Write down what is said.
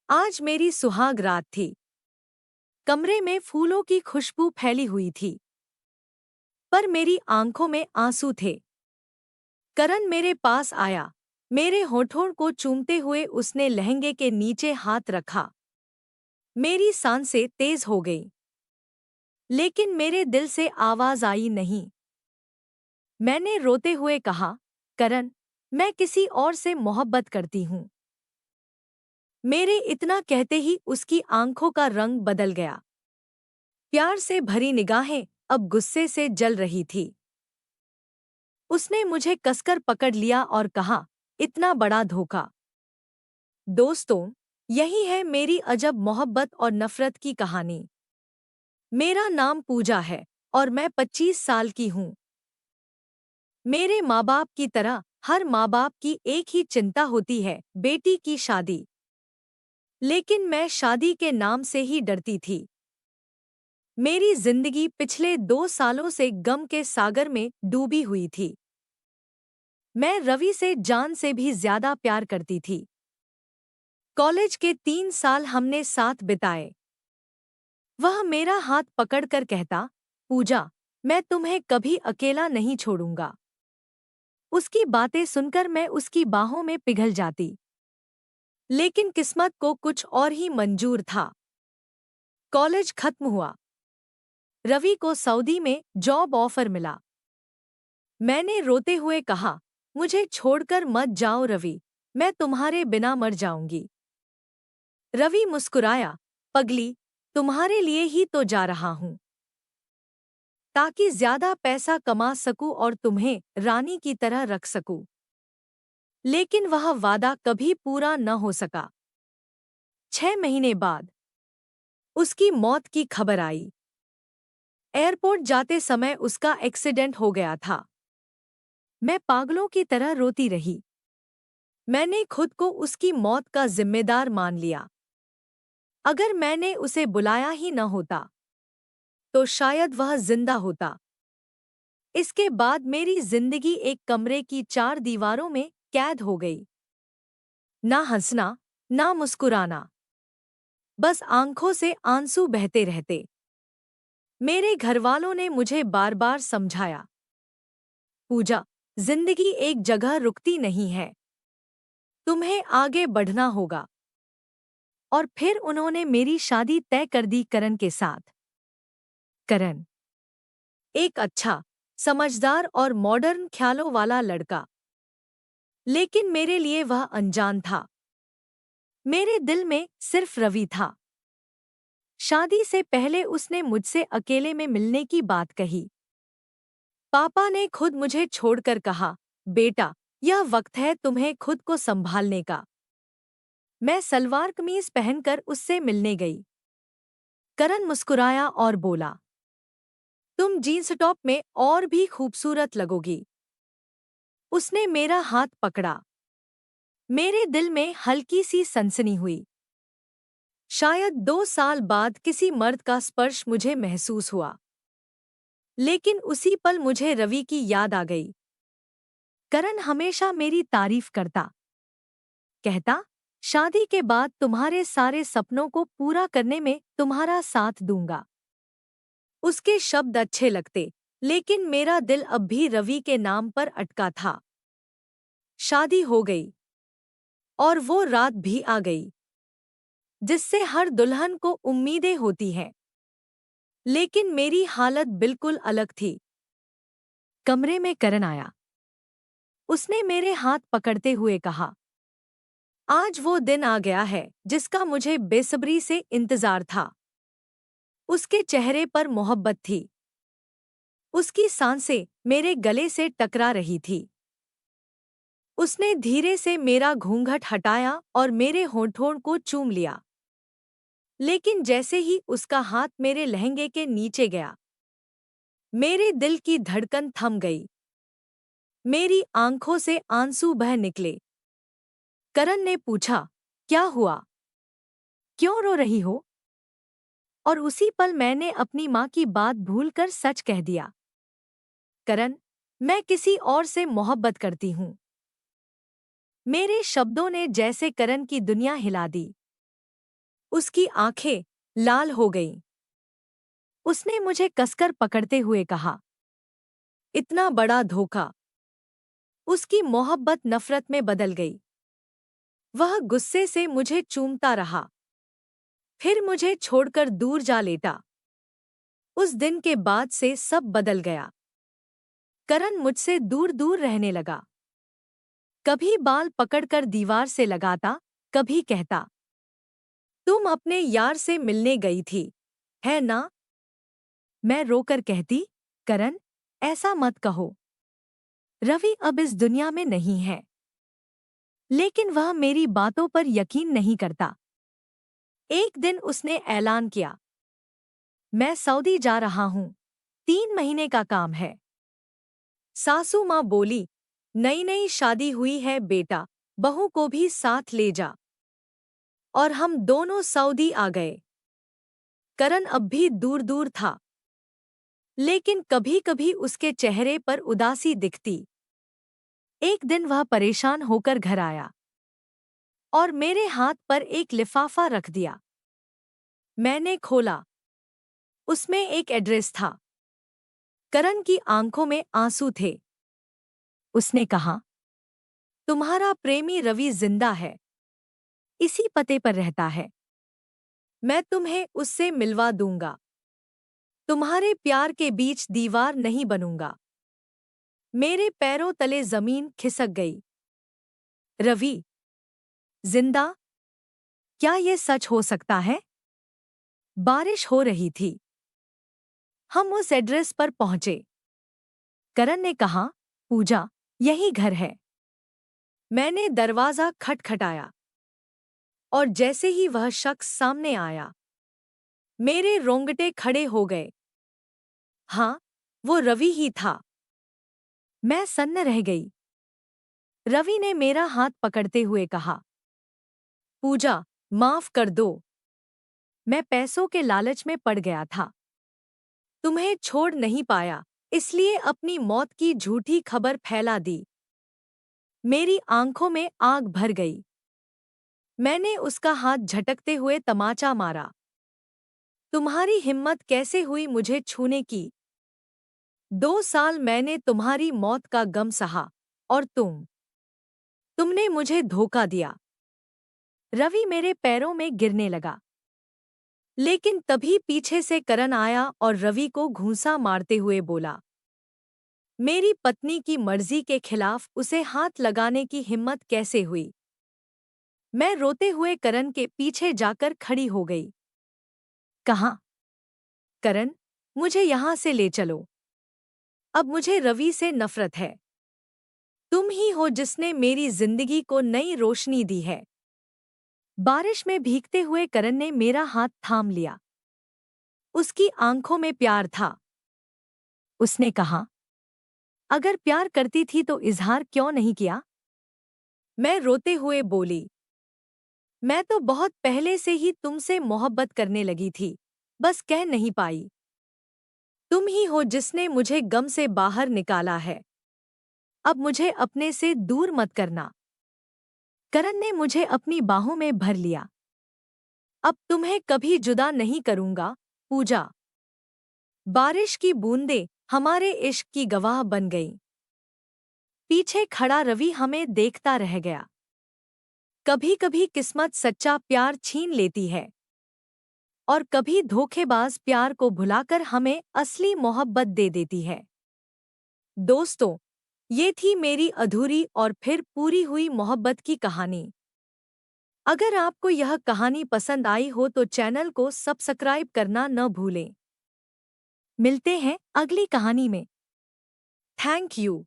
आज मेरी सुहाग रात थी। कमरे में फूलों की खुशबू फैली हुई थी, पर मेरी आंखों में आंसू थे। करण मेरे पास आया। मेरे होठों को चूमते हुए उसने लहंगे के नीचे हाथ रखा। मेरी सांसें तेज हो गईं, लेकिन मेरे दिल से आवाज आई नहीं। मैंने रोते हुए कहा, करण, मैं किसी और से मोहब्बत करती हूँ। मेरे इतना कहते ही उसकी आंखों का रंग बदल गया। प्यार से भरी निगाहें अब गुस्से से जल रही थी। उसने मुझे कसकर पकड़ लिया और कहा, इतना बड़ा धोखा। दोस्तों, यही है मेरी अजब मोहब्बत और नफरत की कहानी। मेरा नाम पूजा है और मैं 25 साल की हूँ। मेरे माँ बाप की तरह हर माँ बाप की एक ही चिंता होती है, बेटी की शादी। लेकिन मैं शादी के नाम से ही डरती थी। मेरी जिंदगी पिछले 2 सालों से गम के सागर में डूबी हुई थी। मैं रवि से जान से भी ज्यादा प्यार करती थी। कॉलेज के 3 साल हमने साथ बिताए। वह मेरा हाथ पकड़कर कहता, पूजा, मैं तुम्हें कभी अकेला नहीं छोड़ूंगा। उसकी बातें सुनकर मैं उसकी बाहों में पिघल जाती। लेकिन किस्मत को कुछ और ही मंजूर था। कॉलेज खत्म हुआ। रवि को सऊदी में जॉब ऑफर मिला। मैंने रोते हुए कहा, मुझे छोड़कर मत जाओ रवि, मैं तुम्हारे बिना मर जाऊंगी। रवि मुस्कुराया, पगली, तुम्हारे लिए ही तो जा रहा हूं, ताकि ज्यादा पैसा कमा सकूं और तुम्हें रानी की तरह रख सकूं। लेकिन वह वादा कभी पूरा न हो सका। 6 महीने बाद उसकी मौत की खबर आई। एयरपोर्ट जाते समय उसका एक्सीडेंट हो गया था। मैं पागलों की तरह रोती रही। मैंने खुद को उसकी मौत का जिम्मेदार मान लिया। अगर मैंने उसे बुलाया ही न होता, तो शायद वह जिंदा होता। इसके बाद मेरी जिंदगी एक कमरे की 4 दीवारों में कैद हो गई। ना हंसना, ना मुस्कुराना, बस आंखों से आंसू बहते रहते। मेरे घरवालों ने मुझे बार बार समझाया, पूजा, जिंदगी एक जगह रुकती नहीं है, तुम्हें आगे बढ़ना होगा। और फिर उन्होंने मेरी शादी तय कर दी करण के साथ। करण एक अच्छा, समझदार और मॉडर्न ख्यालों वाला लड़का। लेकिन मेरे लिए वह अनजान था। मेरे दिल में सिर्फ रवि था। शादी से पहले उसने मुझसे अकेले में मिलने की बात कही। पापा ने खुद मुझे छोड़कर कहा, बेटा, यह वक्त है तुम्हें खुद को संभालने का। मैं सलवार कमीज पहनकर उससे मिलने गई। करण मुस्कुराया और बोला, तुम जीन्स टॉप में और भी खूबसूरत लगोगी। उसने मेरा हाथ पकड़ा। मेरे दिल में हल्की सी सनसनी हुई। शायद 2 साल बाद किसी मर्द का स्पर्श मुझे महसूस हुआ। लेकिन उसी पल मुझे रवि की याद आ गई। करण हमेशा मेरी तारीफ करता, कहता, शादी के बाद तुम्हारे सारे सपनों को पूरा करने में तुम्हारा साथ दूंगा। उसके शब्द अच्छे लगते, लेकिन मेरा दिल अब भी रवि के नाम पर अटका था। शादी हो गई और वो रात भी आ गई, जिससे हर दुल्हन को उम्मीदें होती हैं। लेकिन मेरी हालत बिल्कुल अलग थी। कमरे में करण आया। उसने मेरे हाथ पकड़ते हुए कहा, आज वो दिन आ गया है जिसका मुझे बेसब्री से इंतजार था। उसके चेहरे पर मोहब्बत थी। उसकी सांसें मेरे गले से टकरा रही थी। उसने धीरे से मेरा घूंघट हटाया और मेरे होठों को चूम लिया। लेकिन जैसे ही उसका हाथ मेरे लहंगे के नीचे गया, मेरे दिल की धड़कन थम गई। मेरी आंखों से आंसू बह निकले। करण ने पूछा, क्या हुआ? क्यों रो रही हो? और उसी पल मैंने अपनी माँ की बात भूलकर सच कह दिया, करण, मैं किसी और से मोहब्बत करती हूँ। मेरे शब्दों ने जैसे करण की दुनिया हिला दी। उसकी आंखें लाल हो गईं। उसने मुझे कसकर पकड़ते हुए कहा, इतना बड़ा धोखा। उसकी मोहब्बत नफरत में बदल गई। वह गुस्से से मुझे चूमता रहा, फिर मुझे छोड़कर दूर जा लेटा। उस दिन के बाद से सब बदल गया। करण मुझसे दूर दूर रहने लगा। कभी बाल पकड़कर दीवार से लगाता, कभी कहता, तुम अपने यार से मिलने गई थी, है ना? मैं रोकर कहती, करण, ऐसा मत कहो। रवि अब इस दुनिया में नहीं है। लेकिन वह मेरी बातों पर यकीन नहीं करता। एक दिन उसने ऐलान किया, मैं सऊदी जा रहा हूं, 3 महीने का काम है। सासू माँ बोली, नई नई शादी हुई है बेटा, बहू को भी साथ ले जा। और हम दोनों सऊदी आ गए। करण अब भी दूर दूर था, लेकिन कभी कभी उसके चेहरे पर उदासी दिखती। एक दिन वह परेशान होकर घर आया और मेरे हाथ पर एक लिफाफा रख दिया। मैंने खोला। उसमें एक एड्रेस था। करण की आंखों में आंसू थे। उसने कहा, तुम्हारा प्रेमी रवि जिंदा है, इसी पते पर रहता है। मैं तुम्हें उससे मिलवा दूंगा। तुम्हारे प्यार के बीच दीवार नहीं बनूंगा। मेरे पैरों तले जमीन खिसक गई। रवि जिंदा? क्या ये सच हो सकता है? बारिश हो रही थी। हम उस एड्रेस पर पहुंचे। करण ने कहा, पूजा, यही घर है। मैंने दरवाजा खटखटाया और जैसे ही वह शख्स सामने आया, मेरे रोंगटे खड़े हो गए। हाँ, वो रवि ही था। मैं सन्न रह गई। रवि ने मेरा हाथ पकड़ते हुए कहा, पूजा, माफ कर दो। मैं पैसों के लालच में पड़ गया था। तुम्हें छोड़ नहीं पाया, इसलिए अपनी मौत की झूठी खबर फैला दी। मेरी आंखों में आग भर गई। मैंने उसका हाथ झटकते हुए तमाचा मारा। तुम्हारी हिम्मत कैसे हुई मुझे छूने की? 2 साल मैंने तुम्हारी मौत का गम सहा, और तुमने मुझे धोखा दिया। रवि मेरे पैरों में गिरने लगा। लेकिन तभी पीछे से करण आया और रवि को घूंसा मारते हुए बोला, मेरी पत्नी की मर्जी के खिलाफ उसे हाथ लगाने की हिम्मत कैसे हुई? मैं रोते हुए करण के पीछे जाकर खड़ी हो गई। कहा, करण, मुझे यहां से ले चलो। अब मुझे रवि से नफरत है। तुम ही हो जिसने मेरी जिंदगी को नई रोशनी दी है। बारिश में भीगते हुए करण ने मेरा हाथ थाम लिया। उसकी आंखों में प्यार था। उसने कहा, अगर प्यार करती थी तो इजहार क्यों नहीं किया? मैं रोते हुए बोली, मैं तो बहुत पहले से ही तुमसे मोहब्बत करने लगी थी, बस कह नहीं पाई। तुम ही हो जिसने मुझे गम से बाहर निकाला है। अब मुझे अपने से दूर मत करना। करण ने मुझे अपनी बाहों में भर लिया। अब तुम्हें कभी जुदा नहीं करूंगा, पूजा। बारिश की बूंदें हमारे इश्क की गवाह बन गईं। पीछे खड़ा रवि हमें देखता रह गया। कभी कभी किस्मत सच्चा प्यार छीन लेती है, और कभी धोखेबाज प्यार को भुलाकर हमें असली मोहब्बत दे देती है। दोस्तों, ये थी मेरी अधूरी और फिर पूरी हुई मोहब्बत की कहानी। अगर आपको यह कहानी पसंद आई हो तो चैनल को सब्सक्राइब करना न भूलें। मिलते हैं अगली कहानी में। Thank you.